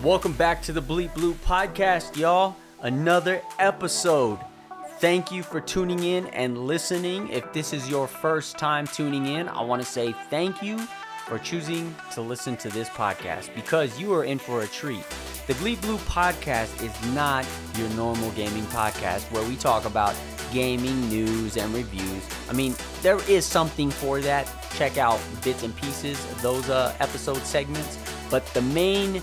Welcome back to the Bleep Bloop podcast, y'all. Another episode. Thank you for tuning in and listening. If this is your first time tuning in, I want to say thank you for choosing to listen to this podcast because you are in for a treat. The Bleep Bloop podcast is not your normal gaming podcast where we talk about gaming news and reviews. I mean, there is something for that. Check out bits and pieces, those episode segments. But the main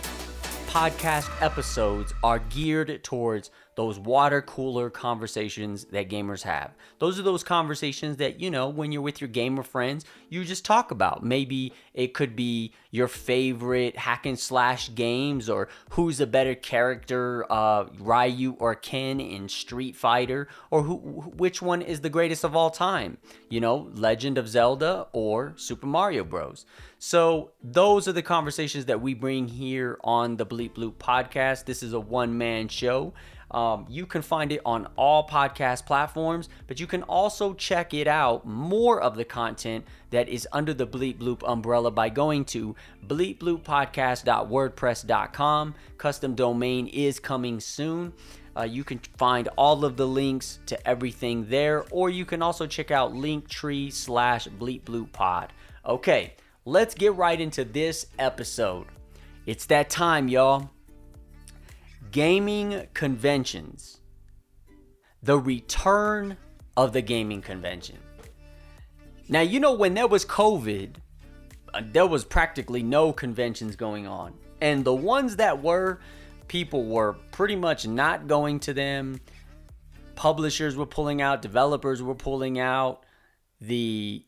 podcast episodes are geared towards those water cooler conversations that gamers have. Those are those conversations that, you know, when you're with your gamer friends, you just talk about. Maybe it could be your favorite hack and slash games, or who's a better character, Ryu or Ken in Street Fighter, or which one is the greatest of all time, you know, Legend of Zelda or Super Mario Bros. So those are the conversations that we bring here on the Bleep Bloop podcast. This is a one-man show. You can find it on all podcast platforms, but you can also check it out, more of the content that is under the Bleep Bloop umbrella, by going to bleepblooppodcast.wordpress.com. Custom domain is coming soon. You can find all of the links to everything there, or you can also check out linktree/bleepblooppod. Okay, let's get right into this episode. It's that time, y'all. Gaming conventions. The return of the gaming convention. Now, you know, when there was COVID, there was practically no conventions going on. And the ones that were, people were pretty much not going to them. Publishers were pulling out, developers were pulling out, the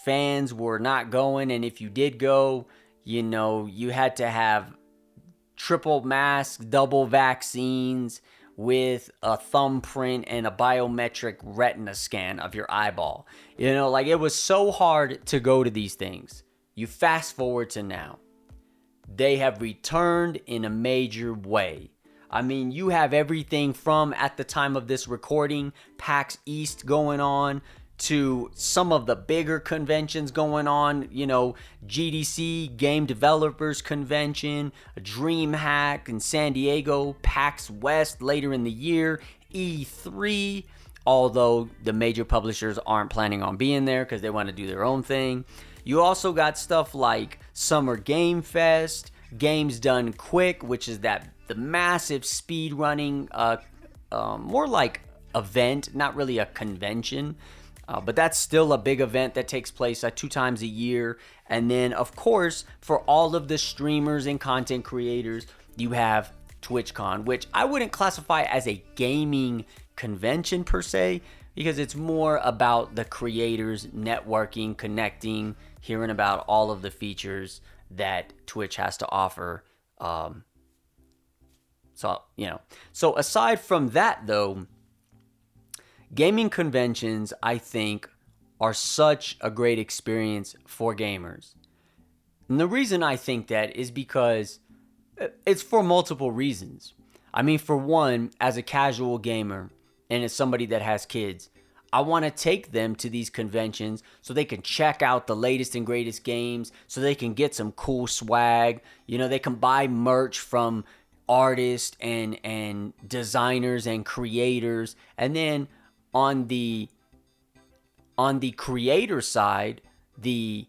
fans were not going. And if you did go, you know, you had to have triple mask, double vaccines with a thumbprint and a biometric retina scan of your eyeball. You know, like, it was so hard to go to these things. You fast forward to now. They have returned in a major way. I mean, you have everything from, at the time of this recording, PAX EAST going on, to some of the bigger conventions going on, you know, GDC, Game Developers Convention, Dreamhack in San Diego, PAX West later in the year, E3, although the major publishers aren't planning on being there because they want to do their own thing. You also got stuff like Summer Game Fest, Games Done Quick, which is the massive speed running, more like event, not really a convention. But that's still a big event that takes place 2 times a year. And then, of course, for all of the streamers and content creators, you have TwitchCon, which I wouldn't classify as a gaming convention per se, because it's more about the creators networking, connecting, hearing about all of the features that Twitch has to offer. So aside from that, though, gaming conventions, I think, are such a great experience for gamers. And the reason I think that is because it's for multiple reasons. I mean, for one, as a casual gamer and as somebody that has kids, I want to take them to these conventions so they can check out the latest and greatest games, so they can get some cool swag. You know, they can buy merch from artists and designers and creators. And then on the creator side, the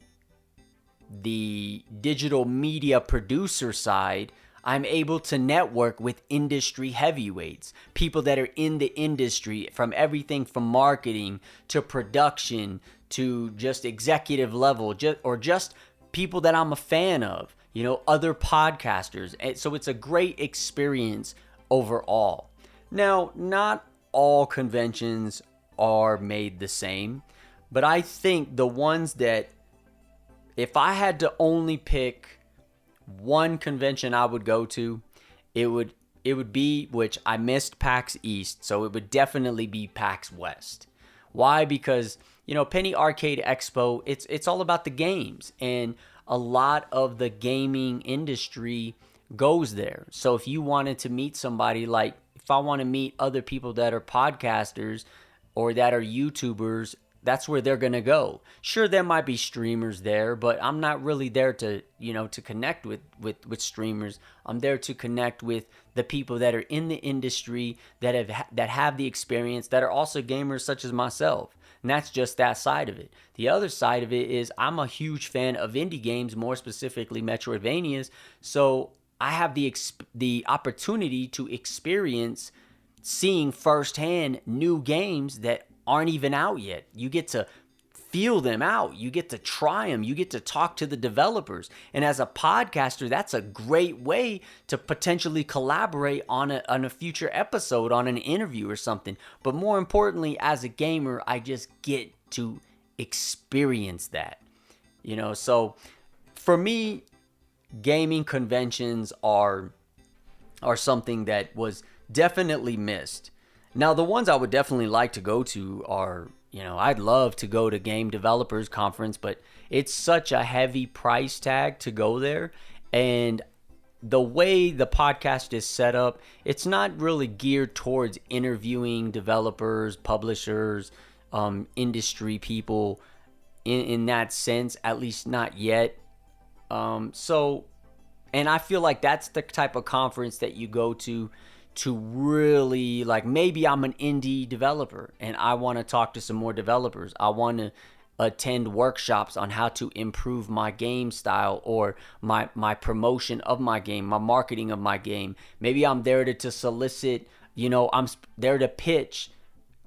digital media producer side, I'm able to network with industry heavyweights, people that are in the industry, from everything from marketing to production to just executive level, or just people that I'm a fan of, you know, other podcasters. And so it's a great experience overall. Now, not all conventions are made the same, but I think the ones that, if I had to only pick one convention I would go to, it would be, which I missed PAX East, so it would definitely be PAX West. Why? Because, you know, Penny Arcade Expo, it's all about the games, and a lot of the gaming industry goes there. So if you wanted to meet somebody, like if I want to meet other people that are podcasters or that are YouTubers that's where they're going to go. Sure, there might be streamers there, but I'm not really there to, to connect with streamers. I'm there to connect with the people that are in the industry, that have the experience, that are also gamers such as myself. And that's just that side of it. The other side of it is I'm a huge fan of indie games, more specifically Metroidvanias. So I have the opportunity to experience seeing firsthand new games that aren't even out yet. You get to feel them out. You get to try them. You get to talk to the developers. And as a podcaster, that's a great way to potentially collaborate on a future episode, on an interview or something. But more importantly, as a gamer, I just get to experience that. So for me, gaming conventions are something that was definitely missed. Now, the ones I would definitely like to go to are, I'd love to go to Game Developers Conference, but it's such a heavy price tag to go there. And the way the podcast is set up, it's not really geared towards interviewing developers, publishers, industry people in that sense, at least not yet. And I feel like that's the type of conference that you go to really, like, maybe I'm an indie developer and I want to talk to some more developers. I want to attend workshops on how to improve my game style or my promotion of my game, my marketing of my game. Maybe I'm there to solicit, I'm there to pitch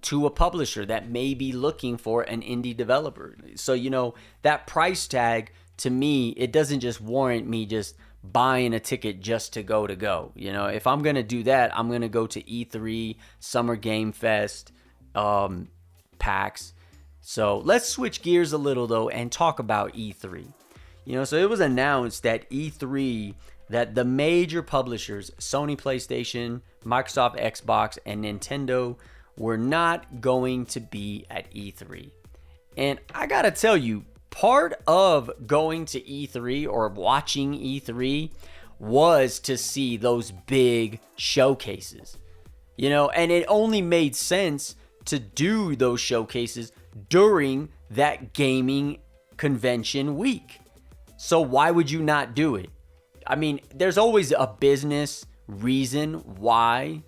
to a publisher that may be looking for an indie developer. So, that price tag, to me, it doesn't just warrant me just buying a ticket just to go. If I'm going to do that, I'm going to go to E3, Summer Game Fest, PAX. So let's switch gears a little, though, and talk about E3. So it was announced that E3, that the major publishers, Sony PlayStation, Microsoft Xbox, and Nintendo, were not going to be at E3. And I got to tell you, part of going to E3 or watching E3 was to see those big showcases, and it only made sense to do those showcases during that gaming convention week. So why would you not do it? I mean, there's always a business reason why.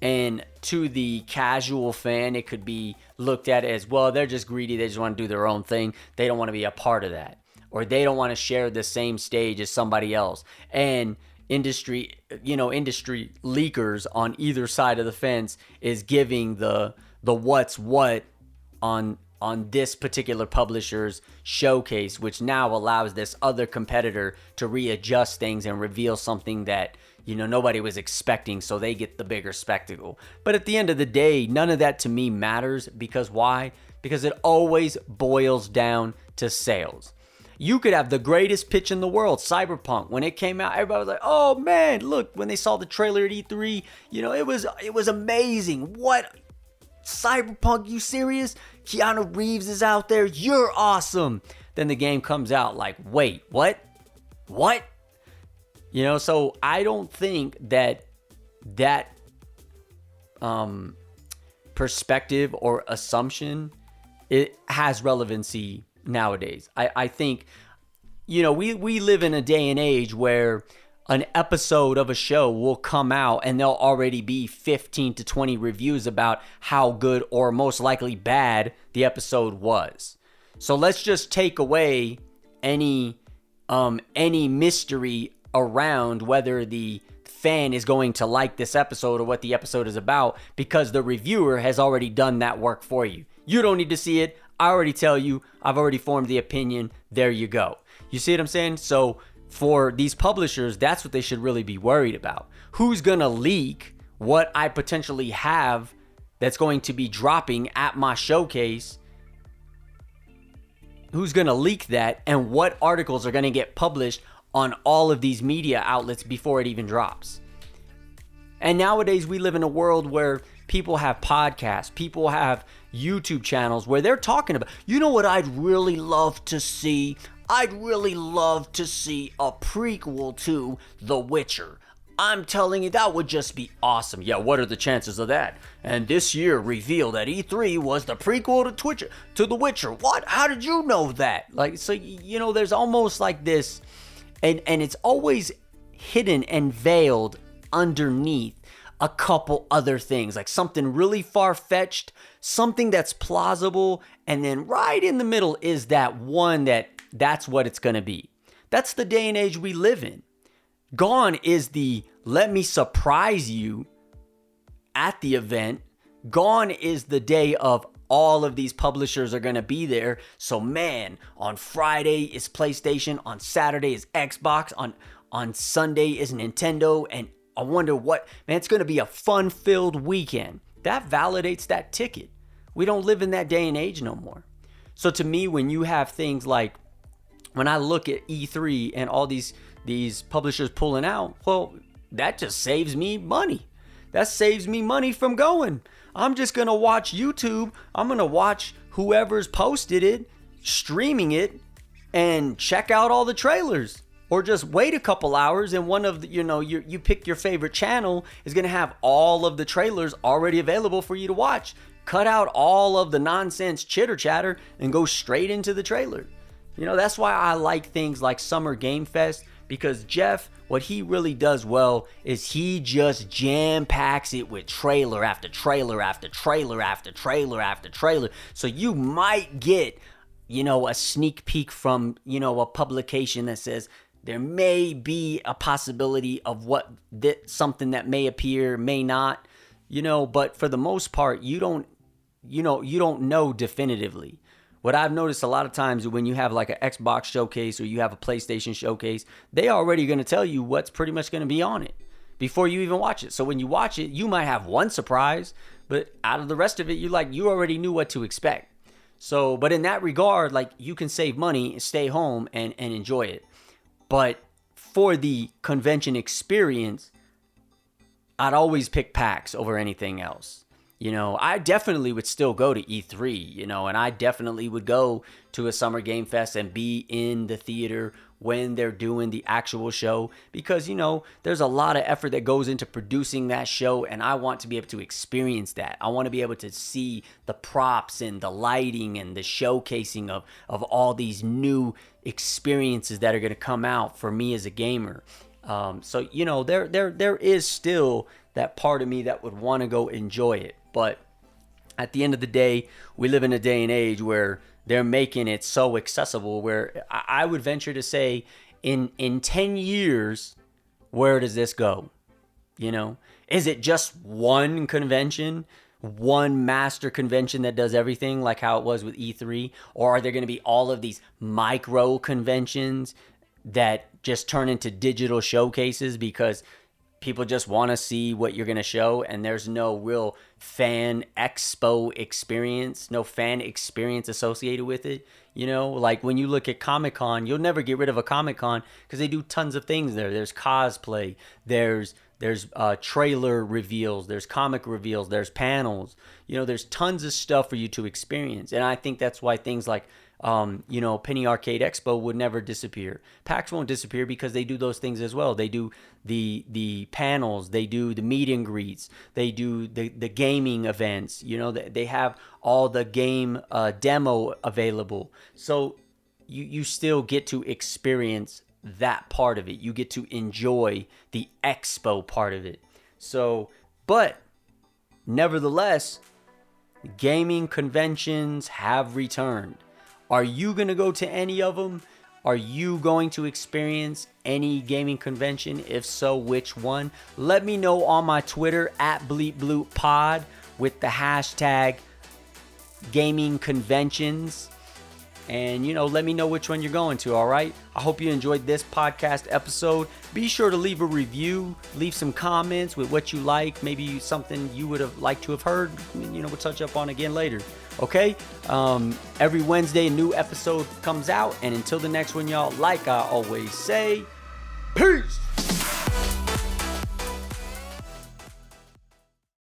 And to the casual fan, it could be looked at as, well, they're just greedy. They just want to do their own thing. They don't want to be a part of that. Or they don't want to share the same stage as somebody else. And industry leakers on either side of the fence is giving the what's what on this particular publisher's showcase, which now allows this other competitor to readjust things and reveal something that nobody was expecting, so they get the bigger spectacle. But at the end of the day, none of that to me matters. Because why? Because it always boils down to sales. You could have the greatest pitch in the world, Cyberpunk. When it came out, everybody was like, oh man, look, when they saw the trailer at E3, it was amazing. What? Cyberpunk, you serious? Keanu Reeves is out there, you're awesome. Then the game comes out like, wait, what? So I don't think that perspective or assumption, it has relevancy nowadays. I think, we live in a day and age where an episode of a show will come out and there'll already be 15 to 20 reviews about how good or most likely bad the episode was. So let's just take away any mystery around whether the fan is going to like this episode or what the episode is about, because the reviewer has already done that work for you. You don't need to see it. I already tell you. I've already formed the opinion. There you go. You see what I'm saying? So for these publishers, that's what they should really be worried about. Who's going to leak what I potentially have that's going to be dropping at my showcase? Who's going to leak that, and what articles are going to get published on all of these media outlets before it even drops? And nowadays we live in a world where people have podcasts, people have YouTube channels where they're talking about, what I'd really love to see? I'd really love to see a prequel to The Witcher. I'm telling you, that would just be awesome. Yeah, what are the chances of that? And this year revealed that E3 was the prequel to The Witcher. What? How did you know that? Like, so, you know, there's almost like this, and it's always hidden and veiled underneath a couple other things, like something really far-fetched, something that's plausible, and then right in the middle is that one that's what it's gonna be. That's the day and age we live in. Gone is the let me surprise you at the event. Gone is the day of all of these publishers are going to be there. So man, on Friday is PlayStation, on Saturday is Xbox, on Sunday is Nintendo, and I wonder what, man, it's going to be a fun-filled weekend. That validates that ticket. We don't live in that day and age no more. So to me, when you have things like, when I look at E3 and all these publishers pulling out, well, that just saves me money. That saves me money from going. I'm just going to watch YouTube. I'm going to watch whoever's posted it, streaming it, and check out all the trailers. Or just wait a couple hours and one of the, you pick your favorite channel is going to have all of the trailers already available for you to watch. Cut out all of the nonsense chitter chatter and go straight into the trailer. That's why I like things like Summer Game Fest, because Jeff, what he really does well is he just jam packs it with trailer after trailer after trailer after trailer after trailer. So you might get, a sneak peek from, a publication that says, there may be a possibility of something that may appear, may not, but for the most part, you don't know definitively. What I've noticed a lot of times when you have like an Xbox showcase or you have a PlayStation showcase, they already going to tell you what's pretty much going to be on it before you even watch it. So when you watch it, you might have one surprise, but out of the rest of it, you already knew what to expect. So, but in that regard, like, you can save money, stay home and enjoy it. But for the convention experience, I'd always pick PAX over anything else. I definitely would still go to E3, and I definitely would go to a Summer Game Fest and be in the theater when they're doing the actual show, because, there's a lot of effort that goes into producing that show, and I want to be able to experience that. I want to be able to see the props and the lighting and the showcasing of all these new experiences that are going to come out for me as a gamer. So, there is still that part of me that would want to go enjoy it. But at the end of the day, we live in a day and age where they're making it so accessible, where I would venture to say in 10 years, where does this go? Is it just one convention, one master convention that does everything like how it was with E3? Or are there going to be all of these micro conventions that just turn into digital showcases because people just want to see what you're going to show, and there's no real fan expo experience, no fan experience associated with it? Like when you look at Comic-Con, you'll never get rid of a Comic-Con because they do tons of things there. There's cosplay, there's trailer reveals, there's comic reveals, there's panels. There's tons of stuff for you to experience. And I think that's why things like Penny Arcade Expo would never disappear. PAX won't disappear because they do those things as well. They do the panels, they do the meet and greets, they do the gaming events. They have all the game demo available. So you still get to experience that part of it. You get to enjoy the expo part of it. So, but nevertheless, gaming conventions have returned. Are you going to go to any of them? Are you going to experience any gaming convention? If so, which one? Let me know on my Twitter @BleepBloopPod with the hashtag gaming conventions. And, let me know which one you're going to, all right? I hope you enjoyed this podcast episode. Be sure to leave a review, leave some comments with what you like, maybe something you would have liked to have heard. We'll touch up on again later, okay? Every Wednesday, a new episode comes out. And until the next one, y'all, like I always say, peace!